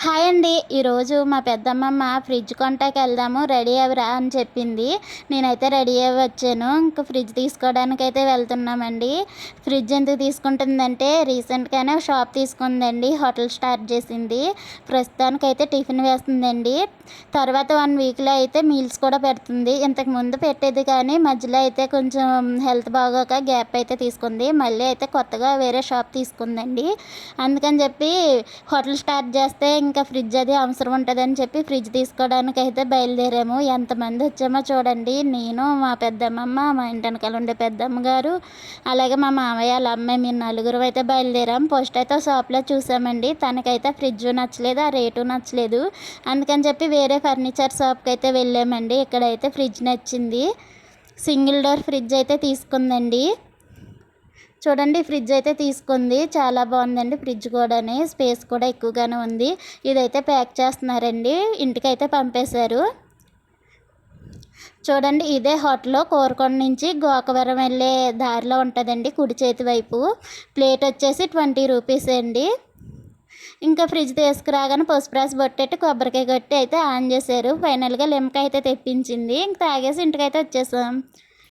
Hi అండి. ఈరోజు మా పెద్దమ్మమ్మ ఫ్రిడ్జ్ కొంటాకి వెళ్దాము రెడీ అవ్వరా అని చెప్పింది. నేనైతే రెడీ అయ్యి వచ్చాను. ఇంకా ఫ్రిడ్జ్ తీసుకోవడానికైతే వెళ్తున్నామండి. ఫ్రిడ్జ్ ఎందుకు తీసుకుంటుందంటే రీసెంట్గానే షాప్ తీసుకుందండి. హోటల్ స్టార్ట్ చేసింది. ప్రస్తుతానికైతే టిఫిన్ వేస్తుందండి. తర్వాత 1 వీక్లో అయితే మీల్స్ కూడా పెడుతుంది. ఇంతకుముందు పెట్టేది కానీ మధ్యలో అయితే కొంచెం హెల్త్ బాగోక గ్యాప్ అయితే తీసుకుంది. మళ్ళీ అయితే కొత్తగా వేరే షాప్ తీసుకుందండి. అందుకని చెప్పి హోటల్ స్టార్ట్ చేస్తే ఇంకా ఫ్రిడ్జ్ అది అవసరం ఉంటుందని చెప్పి ఫ్రిడ్జ్ తీసుకోవడానికి అయితే బయలుదేరాము. ఎంతమంది వచ్చామో చూడండి. నేను, మా పెద్దమ్మమ్మ, మా ఇంటి వెనకాల ఉండే పెద్దమ్మ గారు, అలాగే మా మామయ్య వాళ్ళ అమ్మాయి, మేము నలుగురు అయితే బయలుదేరాం. ఫస్ట్ అయితే షాప్లో చూసామండి. తనకైతే ఫ్రిడ్జ్ నచ్చలేదు, ఆ రేటు నచ్చలేదు. అందుకని చెప్పి వేరే ఫర్నిచర్ షాప్కి అయితే వెళ్ళామండి. ఇక్కడైతే ఫ్రిడ్జ్ నచ్చింది. సింగిల్ డోర్ ఫ్రిడ్జ్ అయితే తీసుకుందండి. చూడండి, ఫ్రిడ్జ్ అయితే తీసుకుంది. చాలా బాగుందండి ఫ్రిడ్జ్ కూడాని. స్పేస్ కూడా ఎక్కువగానే ఉంది. ఇదైతే ప్యాక్ చేస్తున్నారండి. ఇంటికైతే పంపేశారు. చూడండి, ఇదే హోటల్ కోరుకొండ నుంచి గోకవరం వెళ్ళే దారిలో ఉంటుందండి, కుడి చేతి వైపు. ప్లేట్ వచ్చేసి 20 రూపీస్ అండి. ఇంకా ఫ్రిడ్జ్ తీసుకురాగానే పసుపు రాసి బొట్టెట్టి కొబ్బరికాయ కొట్టి అయితే ఆన్ చేశారు. ఫైనల్గా లిమ్కా అయితే తెప్పించింది. ఇంక తాగేసి ఇంటికైతే వచ్చేసాం.